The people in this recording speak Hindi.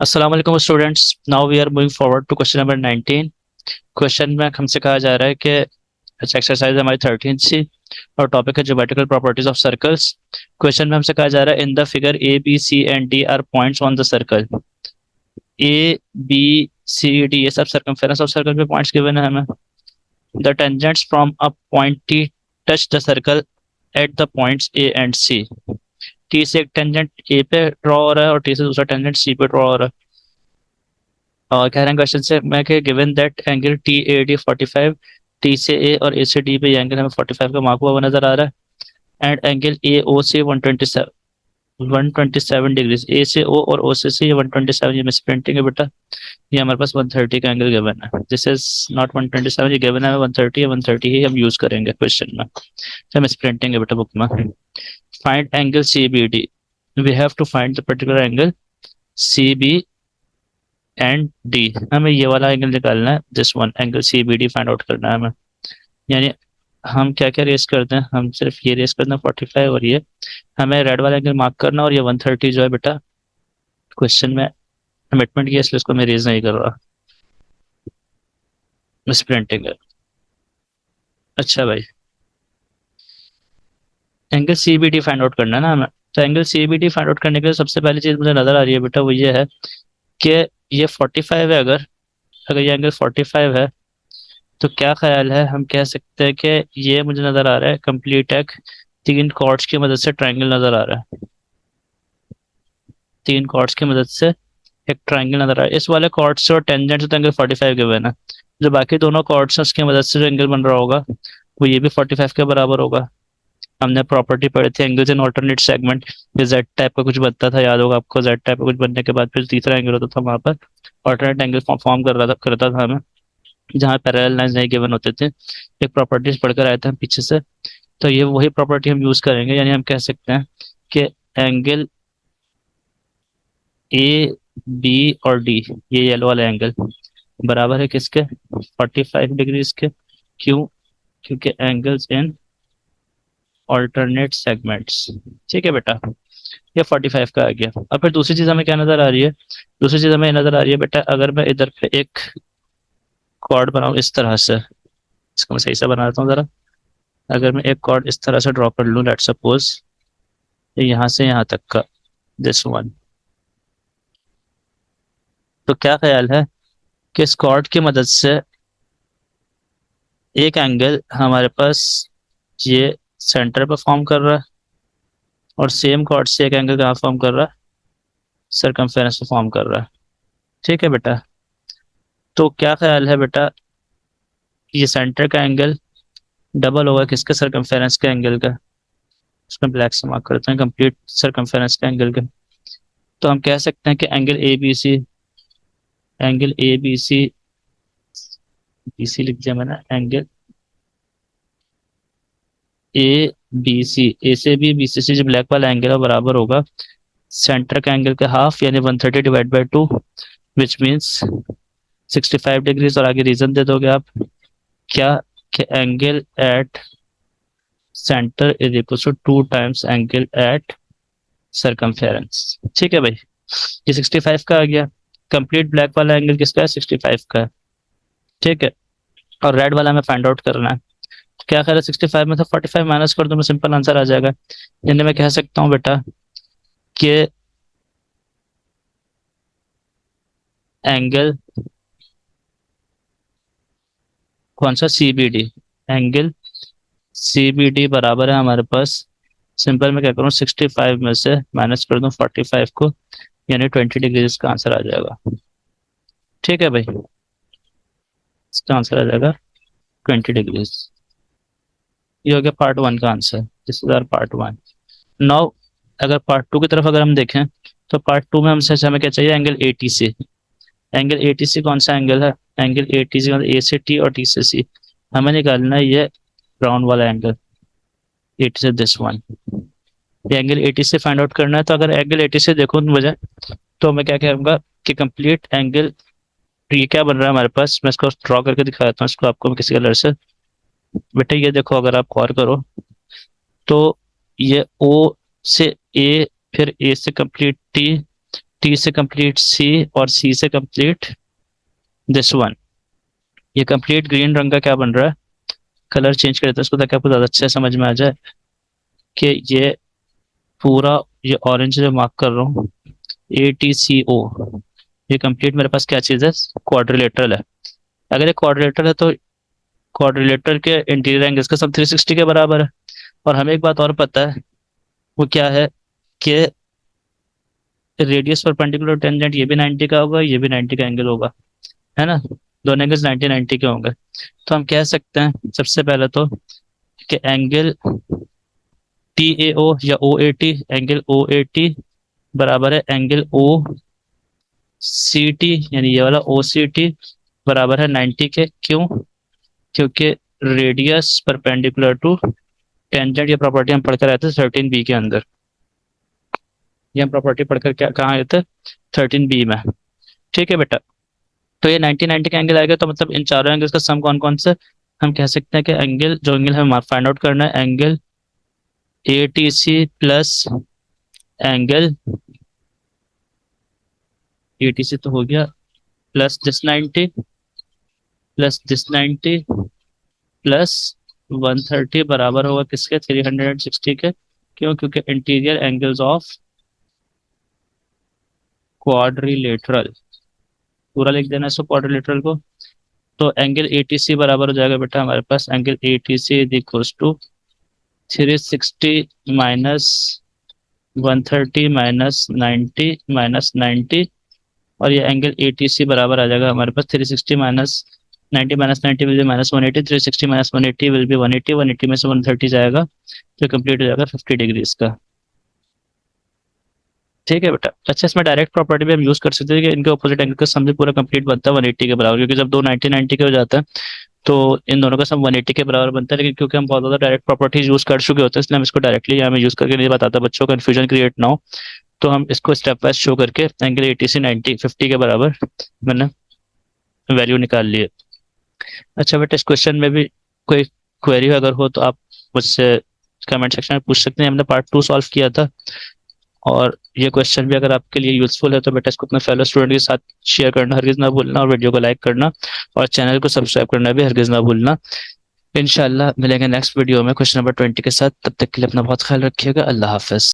अस्सलाम वालेकुम students. Now we are moving forward to question number 19। Question में हमसे कहा जा रहा है कि एक्सरसाइज हमारी 13 सी और टॉपिक है geometrical properties of circles. Question में हमसे कहा जा रहा है in the figure A B C and D are points on the circle. A B C D ये सब सर्कमफेरेंस ऑफ सर्कल पे पॉइंट्स गिवन है हमें। The tangents from a point T touch the circle at the points A and C. T से एक टेंजेंट ए पे ड्रॉ हो रहा है और टी से दूसरा टेंजेंट सी पे ड्रॉ हो रहा है। और कह रहे हैं क्वेश्चन से मैं कि given that angle T A D 45, T से ए और ए से डी पे ये एंगल हमें 45 का मार्क हुआ नजर आ रहा है। एंड एंगल ए ओ से 127 डिग्रीज, ए से ओ और ओ से ये 127, ये मिस प्रिंटिंग है बेटा। ये हमारे पास 130 का एंगल गिवन है। दिस इज नॉट 127, ये गिवन है 130 है, 130 ही हम यूज करेंगे क्वेश्चन में। तो मिस प्रिंटिंग है बेटा बुक में। Find angle C B D, we have to find the particular angle C B and D. हमें ये वाला एंगल निकालना है, this one angle C B D find out करना है हमें। यानी हम क्या क्या रेस करते हैं, हम सिर्फ ये रेस करना 45 और ये हमें रेड वाला एंगल मार्क करना, और ये 130 जो है बेटा क्वेश्चन में कमिटमेंट किया, इसलिए इसको मैं रेज नहीं कर रहा, मिस प्रिंटिंग है। अच्छा भाई, angle C B D find out करना है ना हमें। तो angle C B D find out करने के लिए सबसे पहली चीज मुझे नजर आ रही है बेटा वो ये है कि ये 45 है। अगर अगर ये एंगल 45 है तो क्या ख्याल है, हम कह सकते हैं कि ये मुझे नजर आ रहा है कंप्लीट एक तीन कॉर्ड्स की मदद से ट्रायंगल नजर आ रहा है। तीन कॉर्ड्स की मदद से एक ट्रायंगल नजर आ रहा है। इस वाले कॉर्ड से और टेंजेंट से तो एंगल 45 गिवन है। जो बाकी दोनों कॉर्ड्स हैं उसकी मदद से जो एंगल बन रहा होगा वो ये भी 45 के बराबर होगा। हमने प्रॉपर्टी पढ़ी थी एंगल्स इन ऑल्टरनेट सेगमेंट, ये जेड टाइप का कुछ बनता था, याद होगा आपको। जेड टाइप का कुछ बनने के बाद फिर तीसरा एंगल होता था, वहां पर ऑल्टरनेट एंगल फॉर्म करता था हमें, जहाँ पैरेलल लाइंस नहीं गिवन होते थे। एक प्रॉपर्टीज पढ़कर आए थे हम पीछे से, तो ये वही प्रॉपर्टी हम यूज करेंगे। यानी हम कह सकते हैं कि एंगल ए बी और डी, ये येलो वाला एंगल बराबर है किसके, 45 डिग्रीज के। क्यों? क्योंकि एंगल्स इन ऑल्टरनेट सेगमेंट्स। ठीक है बेटा, ये 45 का आ गया। और फिर दूसरी चीज हमें क्या नजर आ रही है, दूसरी चीज हमें नजर आ रही है बेटा, अगर मैं इधर पे एक कॉर्ड बनाऊं इस तरह से, इसको मैं सही से बनाता हूँ जरा। अगर मैं एक कॉर्ड इस तरह से ड्रॉ कर लूँ, लेट सपोज यहाँ से यहाँ तक का, दिस वन, तो क्या ख्याल है कि इस कॉर्ड की मदद से एक एंगल हमारे पास ये सेंटर पे फॉर्म कर रहा है, और सेम कॉर्ड से एक एंगल कहाँ फॉर्म कर रहा है, सरकमफेरेंस पे फॉर्म कर रहा है। ठीक है बेटा, तो क्या ख्याल है बेटा, ये सेंटर का एंगल डबल होगा किसके, सरकमफेरेंस के एंगल का। उसमें ब्लैक से मार्क करते हैं कंप्लीट सरकमफेरेंस के एंगल का। तो हम कह सकते हैं कि angle A B C, angle A B C, B C लिख दिया मैंने, एंगल ए बी सी, ए से बी से सी, जो ब्लैक वाला एंगल है बराबर होगा सेंटर का एंगल का हाफ, यानी 130 divide by 2, which means 65 degrees. और आगे रीजन दे दोगे आप क्या, कि angle at centre is equal to 2 times angle at circumference. ठीक है भाई, ये 65 का आ गया। कंप्लीट ब्लैक वाला एंगल किसका है, 65 का है। ठीक है, और रेड वाला हमें फाइंड आउट करना है। तो क्या ख्याल है, 65 में से 45 माइनस कर दो, मैं सिंपल आंसर आ जाएगा। यानी मैं कह सकता हूँ बेटा कि एंगल कौन सा, C B D, angle C B D बराबर है हमारे पास, सिंपल मैं क्या करूँ 65 में से माइनस कर दूँ 45 को, यानी 20 डिग्री इसका आंसर आ जाएगा। ठीक है भाई, इसका आंसर आ जाएगा 20 डिग्रीज। ये हो गया पार्ट वन का answer, this is our part one. Now अगर पार्ट टू की तरफ अगर हम देखें, तो पार्ट टू में हमसे हमें क्या चाहिए, angle A T C. Angle A T C कौन सा एंगल है, एंगल ए टी सी मतलब ए से टी और टी से सी। हमें निकालना है ये ब्राउन वाला एंगल, ए टी से दिस वन। ये एंगल ए टी से फाइंड आउट करना है। तो अगर एंगल ए टी से देखो मुझे, तो मैं क्या कहूँगा कि कंप्लीट एंगल, ये क्या बन रहा है हमारे पास, मैं इसको ड्रॉ करके दिखाता हूँ इसको आपको किसी कलर से। बेटा ये देखो, अगर आप गौर करो तो ये ओ से ए, फिर ए से कंप्लीट टी, टी से कंप्लीट सी और सी से कंप्लीट दिस वन। ये कंप्लीट ग्रीन रंग का क्या बन रहा है, कलर चेंज कर देते हैं इसको ताकि आपको ज़्यादा अच्छे से समझ में आ जाए कि ये पूरा ये ऑरेंज जो मार्क कर रहा हूँ ATCO, ये कंप्लीट मेरे पास क्या चीज़ है, क्वाड्रिलेटरल है। अगर ये क्वाड्रिलेटरल है तो क्वाड्रिलेटरल के इंटीरियर एंगल्स का सब 360 के बराबर है। और हमें एक बात और पता है, वो क्या है कि रेडियस परपेंडिकुलर टेंजेंट ये भी 90 का होगा, ये भी 90 का एंगल होगा, है ना, दोनों एंगल्स 90 के होंगे। तो हम कह सकते हैं सबसे पहले तो कि एंगल TAO या OAT, एंगल OAT बराबर है एंगल OCT, यानी ये वाला OCT बराबर है 90 के। क्यों? क्योंकि रेडियस परपेंडिकुलर टू टेंजेंट, ये प्रॉपर्टी हम पढ़कर आए थे 13B के अंदर। ये हम प्रॉपर्टी पढ़कर क्या कहाँ आए थे, 13B में। ठीक है बेटा, तो ये 90 का एंगल आएगा, तो मतलब इन चारों एंगल्स का सम कौन कौन से, हम कह सकते हैं कि एंगल, जो एंगल हमें फाइंड आउट करना है, angle ATC plus angle ATC तो हो गया, plus this 90 plus this 90 plus 130 बराबर होगा किसके, 360 के। क्यों? क्योंकि इंटीरियर एंगल्स ऑफ क्वाड्रिलेटरल, पूरा लिख देना इसको क्वाड्रिलेटरल को। तो एंगल ATC बराबर हो जाएगा बेटा हमारे पास, angle ATC is equals to 360 minus 130 minus 90 minus 90, और ये एंगल ATC बराबर आ जाएगा हमारे पास 360 minus 90 minus 90 will be minus 180, 360 minus 180 will be 180, 180 में से 130 जाएगा तो कंप्लीट हो जाएगा 50 डिग्रीज का। ठीक है बेटा। अच्छा, इसमें डायरेक्ट प्रॉपर्टी भी हम यूज कर सकते हैं कि इनके ऑपोजिट एंगल का सम भी पूरा कंप्लीट बनता है 180 के बराबर, क्योंकि जब दो 90 के हो जाता है तो इन दोनों का सम 180 के बराबर बनता है। लेकिन क्योंकि हम बहुत ज्यादा डायरेक्ट प्रॉपर्टीज यूज कर चुके होते हैं, इसलिए हम इसको डायरेक्टली यहाँ में यूज करके नहीं बताता, बच्चों को कंफ्यूजन क्रिएट ना हो। तो हम इसको स्टेप वाइज शो करके एंगल ATC 50 के बराबर मैंने वैल्यू निकाल ली है। अच्छा बेटा, इस क्वेश्चन में भी कोई क्वेरी अगर हो तो आप मुझसे कमेंट सेक्शन में पूछ सकते हैं। हमने पार्ट 2 सॉल्व किया था, और ये क्वेश्चन भी अगर आपके लिए यूजफुल है तो बेटा इसको अपने फेलो स्टूडेंट के साथ शेयर करना हरगिज ना भूलना, और वीडियो को लाइक करना और चैनल को सब्सक्राइब करना भी हरगिज ना भूलना। इंशाल्लाह मिलेंगे नेक्स्ट वीडियो में क्वेश्चन नंबर 20 के साथ। तब तक के लिए अपना बहुत ख्याल रखिएगा। अल्लाह हाफिज।